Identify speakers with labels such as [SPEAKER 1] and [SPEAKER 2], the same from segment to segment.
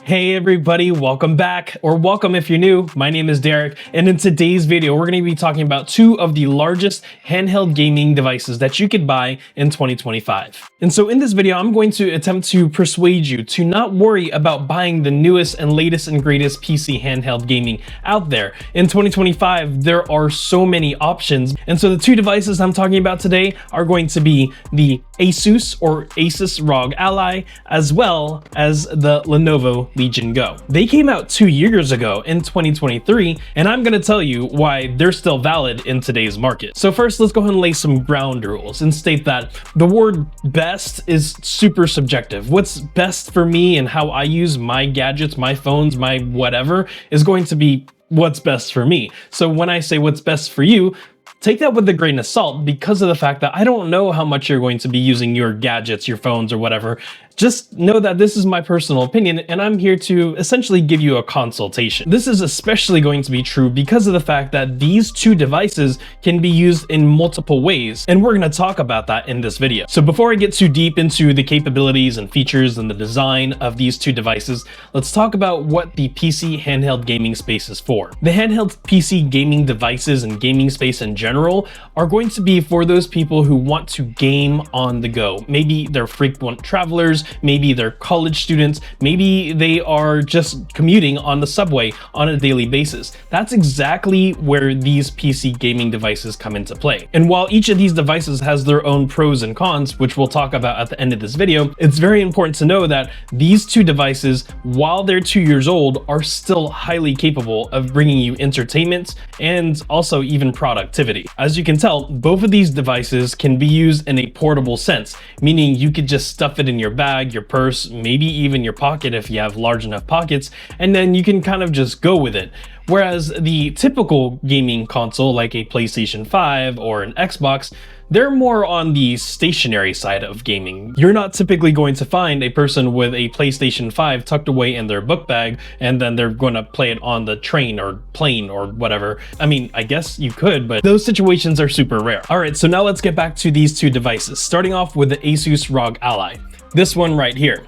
[SPEAKER 1] Hey everybody, welcome back, or welcome if you're new. My name is Derek, and in today's video, we're going to be talking about two of the largest handheld gaming devices that you could buy in 2025. And so in this video, I'm going to attempt to persuade you to not worry about buying the newest and latest and greatest PC handheld gaming out there. In 2025, there are so many options. And so the two devices I'm talking about today are going to be the ASUS or ASUS ROG Ally, as well as the Lenovo Legion Go. They came out 2 years ago in 2023, and I'm gonna tell you why they're still valid in today's market. So first, let's go ahead and lay some ground rules and state that the word best is super subjective. What's best for me and how I use my gadgets, my phones, my whatever is going to be what's best for me. So when I say what's best for you, take that with a grain of salt because of the fact that I don't know how much you're going to be using your gadgets, your phones, or whatever. Just know that this is my personal opinion, and I'm here to essentially give you a consultation. This is especially going to be true because of the fact that these two devices can be used in multiple ways, and we're going to talk about that in this video. So before I get too deep into the capabilities and features and the design of these two devices, let's talk about what the PC handheld gaming space is for. The handheld PC gaming devices and gaming space in general are going to be for those people who want to game on the go. Maybe they're frequent travelers, maybe they're college students, maybe they are just commuting on the subway on a daily basis. That's exactly where these PC gaming devices come into play. And while each of these devices has their own pros and cons, which we'll talk about at the end of this video, it's very important to know that these two devices, while they're 2 years old, are still highly capable of bringing you entertainment and also even productivity. As you can tell, both of these devices can be used in a portable sense, meaning you could just stuff it in your bag, your purse, maybe even your pocket if you have large enough pockets, and then you can kind of just go with it. Whereas the typical gaming console like a PlayStation 5 or an Xbox, they're more on the stationary side of gaming. You're not typically going to find a person with a PlayStation 5 tucked away in their book bag and then they're going to play it on the train or plane or whatever. I mean, I guess you could, but those situations are super rare. All right, so now let's get back to these two devices, starting off with the ASUS ROG Ally. This one right here.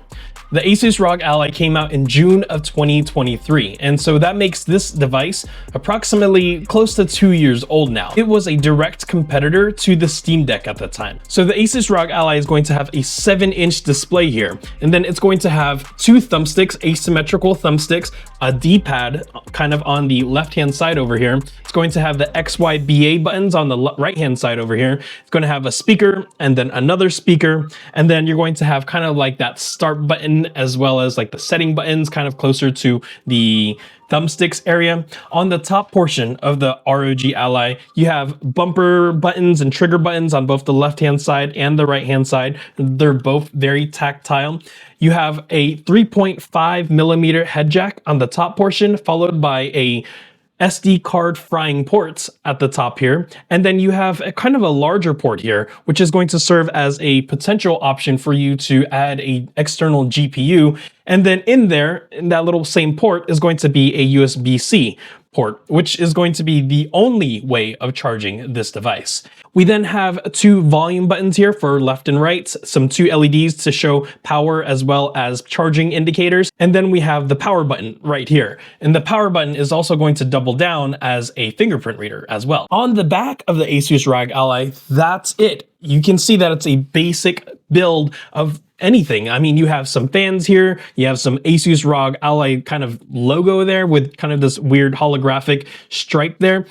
[SPEAKER 1] The ASUS ROG Ally came out in June of 2023, and so that makes this device approximately close to 2 years old now. It was a direct competitor to the Steam Deck at the time. So the ASUS ROG Ally is going to have a 7-inch display here, and then it's going to have two thumbsticks, asymmetrical thumbsticks, a D-pad kind of on the left-hand side over here. It's going to have the XYBA buttons on the right-hand side over here. It's going to have a speaker and then another speaker, and then you're going to have kind of like that start button as well as like the setting buttons kind of closer to the thumbsticks area. On the top portion of the ROG Ally, you have bumper buttons and trigger buttons on both the left-hand side and the right-hand side. They're both very tactile. You have a 3.5 millimeter head jack on the top portion, followed by a SD card frying ports at the top here. And then you have a kind of a larger port here, which is going to serve as a potential option for you to add an external GPU. And then in there, in that little same port, is going to be a USB-C port, which is going to be the only way of charging this device. We then have two volume buttons here for left and right, some two LEDs to show power as well as charging indicators. And then we have the power button right here. And the power button is also going to double down as a fingerprint reader as well. On the back of the ASUS ROG Ally, that's it. You can see that it's a basic build of anything. I mean, you have some fans here, you have some ASUS ROG Ally kind of logo there with kind of this weird holographic stripe there.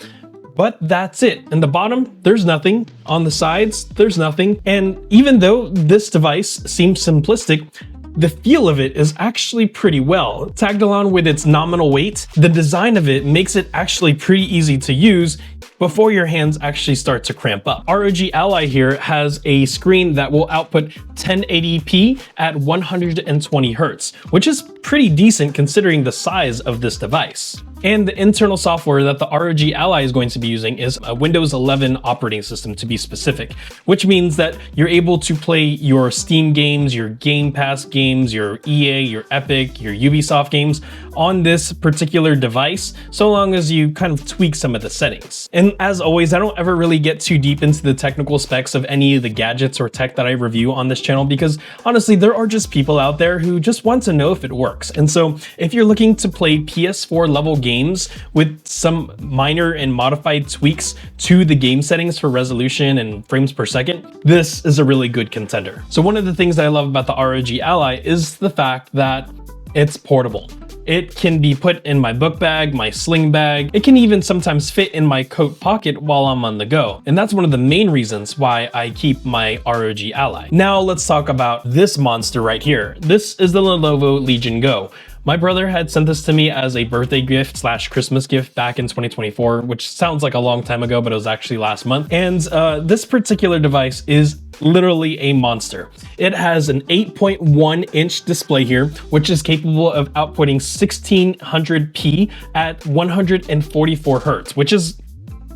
[SPEAKER 1] But that's it. In the bottom, there's nothing. On the sides, there's nothing. And even though this device seems simplistic, the feel of it is actually pretty well. Tagged along with its nominal weight, the design of it makes it actually pretty easy to use before your hands actually start to cramp up. ROG Ally here has a screen that will output 1080p at 120 Hz, which is pretty decent considering the size of this device. And the internal software that the ROG Ally is going to be using is a Windows 11 operating system, to be specific, which means that you're able to play your Steam games, your Game Pass games, your EA, your Epic, your Ubisoft games on this particular device, so long as you kind of tweak some of the settings. And And as always, I don't ever really get too deep into the technical specs of any of the gadgets or tech that I review on this channel, because honestly, there are just people out there who just want to know if it works. And so if you're looking to play PS4 level games with some minor and modified tweaks to the game settings for resolution and frames per second, this is a really good contender. So one of the things that I love about the ROG Ally is the fact that it's portable. It can be put in my book bag, my sling bag. It can even sometimes fit in my coat pocket while I'm on the go. And that's one of the main reasons why I keep my ROG Ally. Now let's talk about this monster right here. This is the Lenovo Legion Go. My brother had sent this to me as a birthday gift / Christmas gift back in 2024, which sounds like a long time ago, but it was actually last month. And this particular device is literally a monster. It has an 8.1 inch display here, which is capable of outputting 1600p at 144 hertz, which is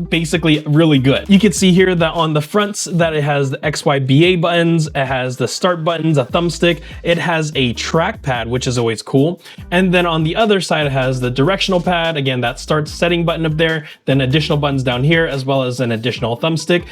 [SPEAKER 1] basically really good. You can see here that on the fronts that it has the XYBA buttons, it has the start buttons, a thumbstick, it has a trackpad, which is always cool. And then on the other side, it has the directional pad, again, that start setting button up there, then additional buttons down here, as well as an additional thumbstick.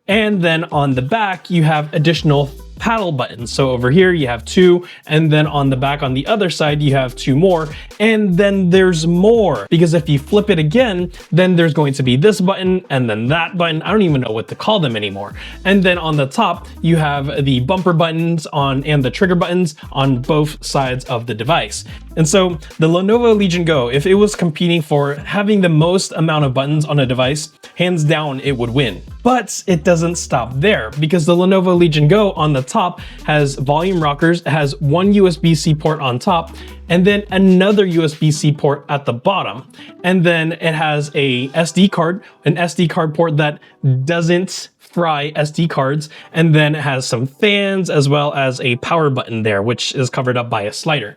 [SPEAKER 1] And then on the back, you have additional paddle buttons. So over here you have 2, and then on the back on the other side you have 2 more, and then there's more, because if you flip it again, then there's going to be this button and then that button. I don't even know what to call them anymore. And then on the top you have the bumper buttons on and the trigger buttons on both sides of the device. And so the Lenovo Legion Go, if it was competing for having the most amount of buttons on a device, hands down it would win. But it doesn't stop there, because the Lenovo Legion Go on the top has volume rockers, it has one USB-C port on top, and then another USB-C port at the bottom. And then it has a SD card, an SD card port that doesn't fry SD cards, and then it has some fans as well as a power button there, which is covered up by a slider.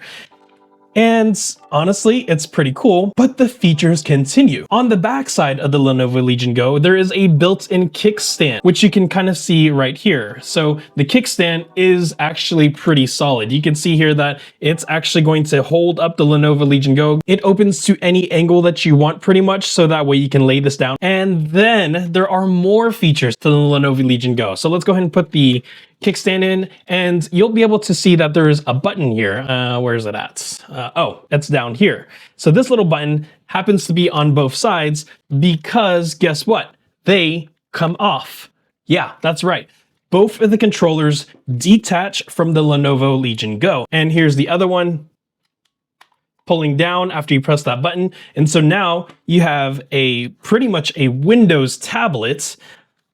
[SPEAKER 1] And honestly, it's pretty cool, but the features continue. On the back side of the Lenovo Legion Go, there is a built-in kickstand, which you can kind of see right here. So the kickstand is actually pretty solid. You can see here that it's actually going to hold up the Lenovo Legion Go. It opens to any angle that you want pretty much, so that way you can lay this down. And then there are more features to the Lenovo Legion Go. So let's go ahead and put the kickstand in, and you'll be able to see that there is a button here. Where is it at? Oh, it's down here. So this little button happens to be on both sides, because guess what? They come off. Yeah, that's right. Both of the controllers detach from the Lenovo Legion Go. And here's the other one, pulling down after you press that button. And so now you have pretty much a Windows tablet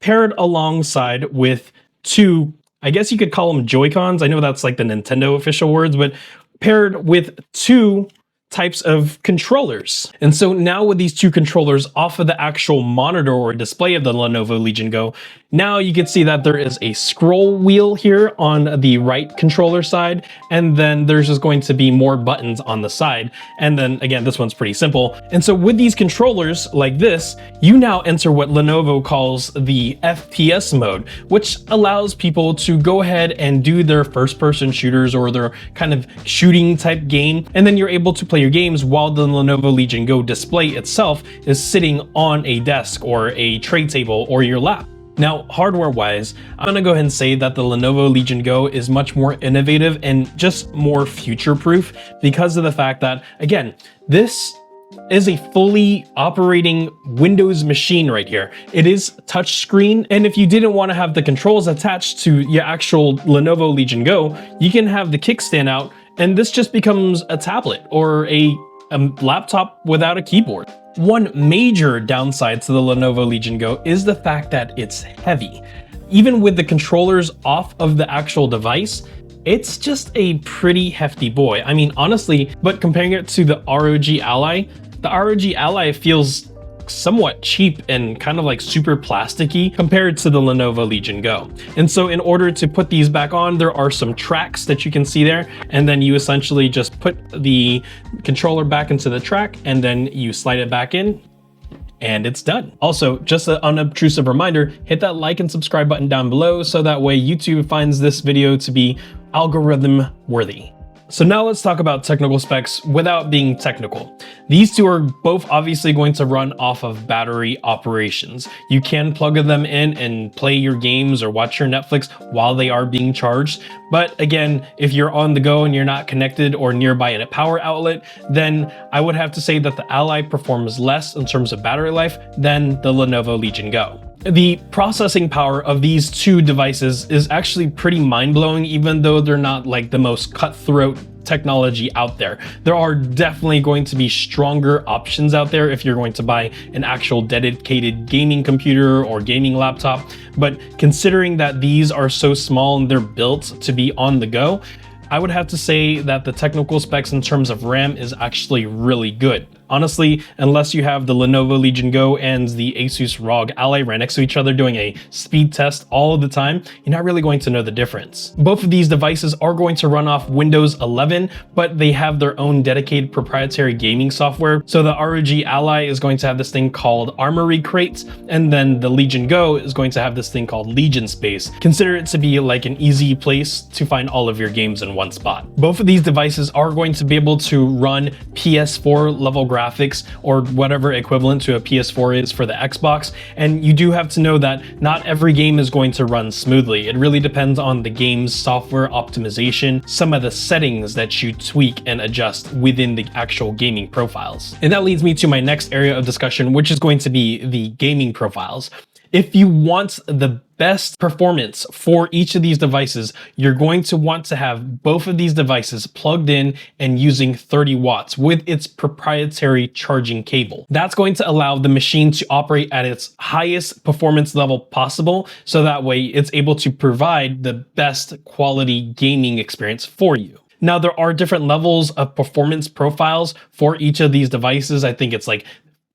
[SPEAKER 1] paired alongside with 2, I guess you could call them Joy-Cons. I know that's like the Nintendo official words, but paired with 2 types of controllers. And so now with these 2 controllers off of the actual monitor or display of the Lenovo Legion Go, now you can see that there is a scroll wheel here on the right controller side, and then there's just going to be more buttons on the side. And then again, this one's pretty simple. And so with these controllers like this, you now enter what Lenovo calls the FPS mode, which allows people to go ahead and do their first-person shooters or their kind of shooting type game. And then you're able to play your games while the Lenovo Legion Go display itself is sitting on a desk or a tray table or your lap. Now, hardware-wise, I'm gonna go ahead and say that the Lenovo Legion Go is much more innovative and just more future-proof, because of the fact that, again, this is a fully operating Windows machine right here. It is touchscreen, and if you didn't want to have the controls attached to your actual Lenovo Legion Go, you can have the kickstand out, and this just becomes a tablet or a laptop without a keyboard. One major downside to the Lenovo Legion Go is the fact that it's heavy. Even with the controllers off of the actual device, it's just a pretty hefty boy. I mean, honestly, but comparing it to the ROG Ally, the ROG Ally feels somewhat cheap and kind of like super plasticky compared to the Lenovo Legion Go. And so in order to put these back on, there are some tracks that you can see there, and then you essentially just put the controller back into the track and then you slide it back in, and it's done. Also, just an unobtrusive reminder, hit that like and subscribe button down below so that way YouTube finds this video to be algorithm worthy. So now let's talk about technical specs without being technical. These two are both obviously going to run off of battery operations. You can plug them in and play your games or watch your Netflix while they are being charged. But again, if you're on the go and you're not connected or nearby a power outlet, then I would have to say that the Ally performs less in terms of battery life than the Lenovo Legion Go. The processing power of these two devices is actually pretty mind-blowing, even though they're not like the most cutthroat technology out there. There are definitely going to be stronger options out there if you're going to buy an actual dedicated gaming computer or gaming laptop. But considering that these are so small and they're built to be on the go, I would have to say that the technical specs in terms of RAM is actually really good. Honestly, unless you have the Lenovo Legion Go and the ASUS ROG Ally right next to each other doing a speed test all of the time, you're not really going to know the difference. Both of these devices are going to run off Windows 11, but they have their own dedicated proprietary gaming software. So the ROG Ally is going to have this thing called Armory Crates, and then the Legion Go is going to have this thing called Legion Space. Consider it to be like an easy place to find all of your games in one spot. Both of these devices are going to be able to run PS4 level graphics or whatever equivalent to a PS4 is for the Xbox, and you do have to know that not every game is going to run smoothly. It really depends on the game's software optimization, some of the settings that you tweak and adjust within the actual gaming profiles. And that leads me to my next area of discussion, which is going to be the gaming profiles. If you want the best performance for each of these devices, you're going to want to have both of these devices plugged in and using 30 watts with its proprietary charging cable. That's going to allow the machine to operate at its highest performance level possible, so that way it's able to provide the best quality gaming experience for you. Now, there are different levels of performance profiles for each of these devices. I think it's like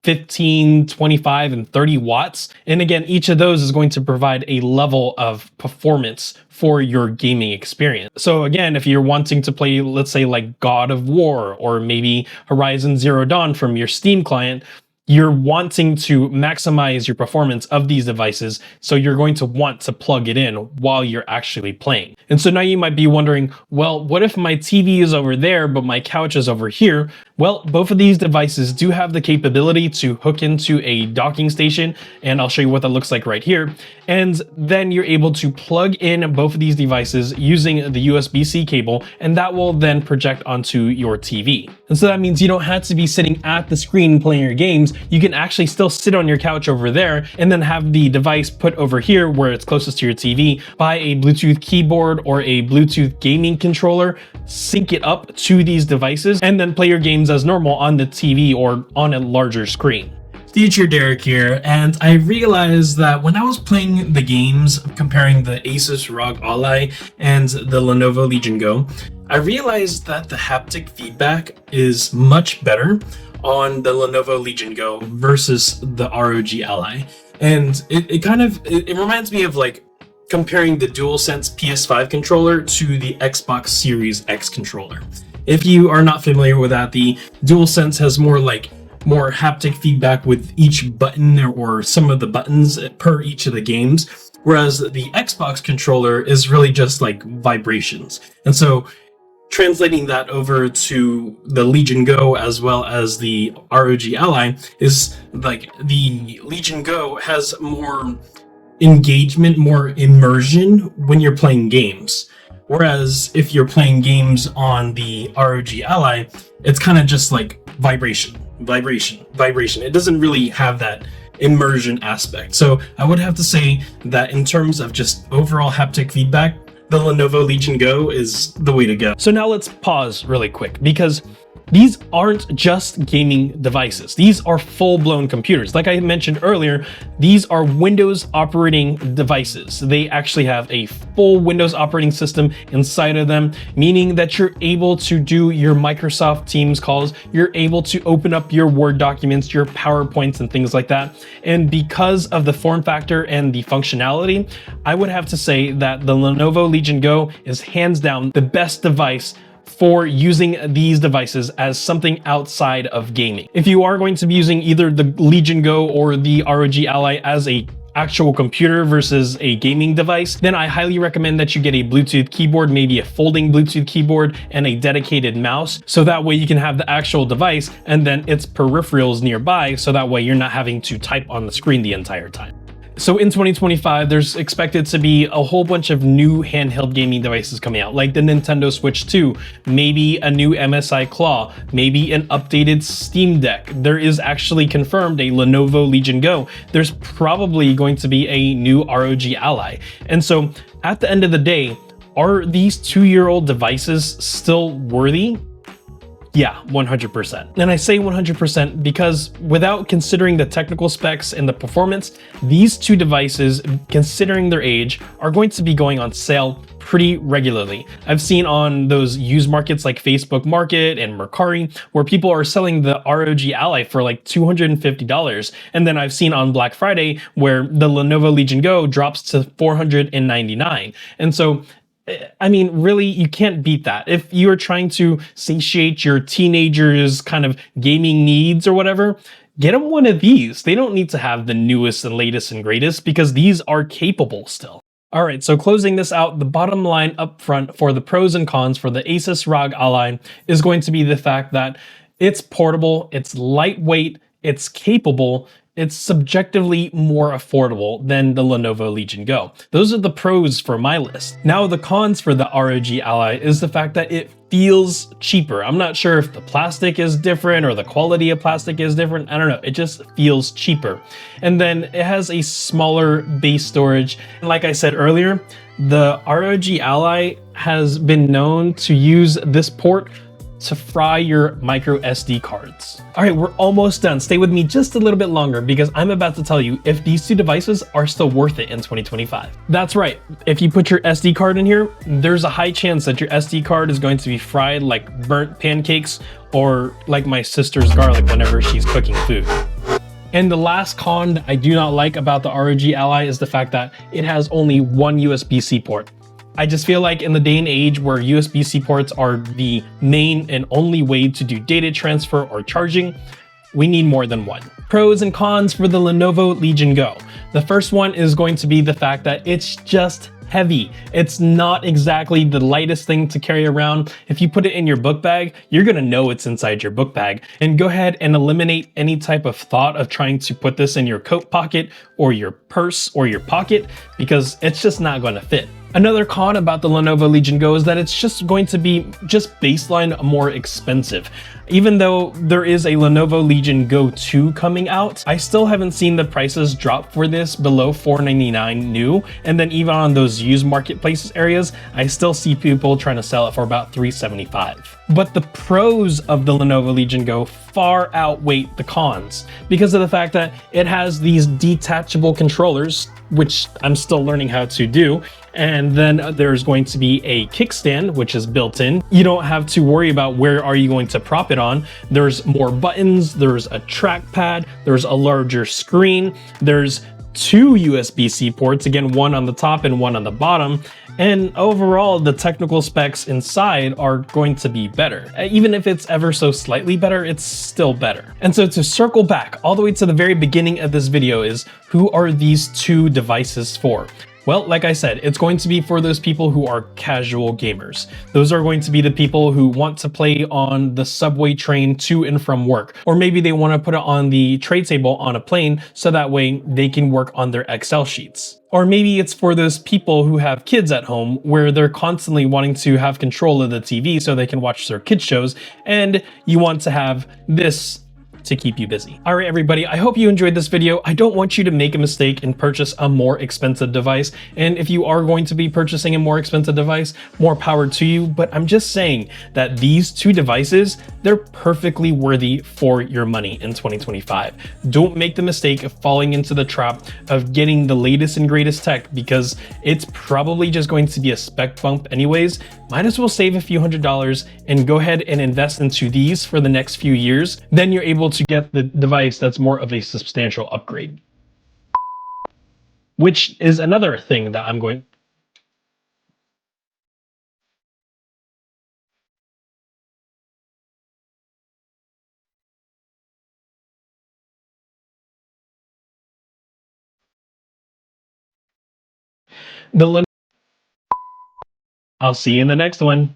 [SPEAKER 1] 15, 25, and 30 watts. And again, each of those is going to provide a level of performance for your gaming experience. So again, if you're wanting to play, let's say like God of War or maybe Horizon Zero Dawn from your Steam client, you're wanting to maximize your performance of these devices, so you're going to want to plug it in while you're actually playing. And so now you might be wondering, well, what if my TV is over there, but my couch is over here? Well, both of these devices do have the capability to hook into a docking station, and I'll show you what that looks like right here. And then you're able to plug in both of these devices using the USB-C cable, and that will then project onto your TV. And so that means you don't have to be sitting at the screen playing your games. You can actually still sit on your couch over there and then have the device put over here where it's closest to your TV, buy a Bluetooth keyboard or a Bluetooth gaming controller, sync it up to these devices, and then play your games as normal on the TV or on a larger screen.
[SPEAKER 2] Future Derek here, and I realized that when I was playing the games, comparing the ASUS ROG Ally and the Lenovo Legion Go, I realized that the haptic feedback is much better on the Lenovo Legion Go versus the ROG Ally. And it reminds me of like comparing the DualSense PS5 controller to the Xbox Series X controller. If you are not familiar with that, the DualSense has more haptic feedback with each button or some of the buttons per each of the games, whereas the Xbox controller is really just like vibrations. And so translating that over to the Legion Go as well as the ROG Ally is like the Legion Go has more engagement, more immersion when you're playing games. Whereas if you're playing games on the ROG Ally, it's kind of just like vibration. It doesn't really have that immersion aspect. So I would have to say that in terms of just overall haptic feedback, the Lenovo Legion Go is the way to go.
[SPEAKER 1] So now let's pause really quick, because these aren't just gaming devices. These are full-blown computers. Like I mentioned earlier, these are Windows operating devices. They actually have a full Windows operating system inside of them, meaning that you're able to do your Microsoft Teams calls, you're able to open up your Word documents, your PowerPoints and things like that. And because of the form factor and the functionality, I would have to say that the Lenovo Legion Go is hands down the best device for using these devices as something outside of gaming. If you are going to be using either the Legion Go or the ROG Ally as a actual computer versus a gaming device, then I highly recommend that you get a Bluetooth keyboard, maybe a folding Bluetooth keyboard and a dedicated mouse. So that way you can have the actual device and then its peripherals nearby. So that way you're not having to type on the screen the entire time. So in 2025, there's expected to be a whole bunch of new handheld gaming devices coming out, like the Nintendo Switch 2, maybe a new MSI Claw, maybe an updated Steam Deck. There is actually confirmed a Lenovo Legion Go. There's probably going to be a new ROG Ally. And so at the end of the day, are these 2-year-old devices still worthy? Yeah, 100%. And I say 100% because without considering the technical specs and the performance, these two devices, considering their age, are going to be going on sale pretty regularly. I've seen on those used markets like Facebook Market and Mercari where people are selling the ROG Ally for like $250. And then I've seen on Black Friday where the Lenovo Legion Go drops to $499. And so I mean, really, you can't beat that. If you're trying to satiate your teenager's kind of gaming needs or whatever, get them one of these. They don't need to have the newest and latest and greatest because these are capable still. All right, so closing this out, the bottom line up front for the pros and cons for the ASUS ROG Ally is going to be the fact that it's portable, it's lightweight, it's capable, it's subjectively more affordable than the Lenovo Legion Go. Those are the pros for my list. Now the cons for the ROG Ally is the fact that it feels cheaper. I'm not sure if the plastic is different or the quality of plastic is different. I don't know, it just feels cheaper. And then it has a smaller base storage. And like I said earlier, the ROG Ally has been known to use this port to fry your micro SD cards. All right, we're almost done. Stay with me just a little bit longer because I'm about to tell you if these two devices are still worth it in 2025. That's right. If you put your SD card in here, there's a high chance that your SD card is going to be fried like burnt pancakes or like my sister's garlic whenever she's cooking food. And the last con that I do not like about the ROG Ally is the fact that it has only one USB-C port. I just feel like in the day and age where USB-C ports are the main and only way to do data transfer or charging, we need more than one. Pros and cons for the Lenovo Legion Go. The first one is going to be the fact that it's just heavy. It's not exactly the lightest thing to carry around. If you put it in your book bag, you're gonna know it's inside your book bag. And go ahead and eliminate any type of thought of trying to put this in your coat pocket or your purse or your pocket because it's just not gonna fit. Another con about the Lenovo Legion Go is that it's just going to be just baseline more expensive. Even though there is a Lenovo Legion Go 2 coming out, I still haven't seen the prices drop for this below $499 new. And then even on those used marketplaces areas, I still see people trying to sell it for about $375. But the pros of the Lenovo Legion Go far outweigh the cons because of the fact that it has these detachable controllers, which I'm still learning how to do. And then there's going to be a kickstand, which is built in. You don't have to worry about where are you going to prop it on. There's more buttons, there's a trackpad, there's a larger screen, there's two USB-C ports, again, one on the top and one on the bottom. And overall, the technical specs inside are going to be better. Even if it's ever so slightly better, it's still better. And so to circle back all the way to the very beginning of this video is, who are these two devices for? Well, like I said, it's going to be for those people who are casual gamers. Those are going to be the people who want to play on the subway train to and from work. Or maybe they want to put it on the tray table on a plane so that way they can work on their Excel sheets. Or maybe it's for those people who have kids at home where they're constantly wanting to have control of the TV so they can watch their kids shows, and you want to have this to keep you busy. All right, everybody, I hope you enjoyed this video. I don't want you to make a mistake and purchase a more expensive device. And if you are going to be purchasing a more expensive device, more power to you. But I'm just saying that these two devices, they're perfectly worthy for your money in 2025. Don't make the mistake of falling into the trap of getting the latest and greatest tech because it's probably just going to be a spec bump anyways. Might as well save a few $100s and go ahead and invest into these for the next few years. Then you're able to get the device that's more of a substantial upgrade. Which is another thing that I'm going I'll see you in the next one.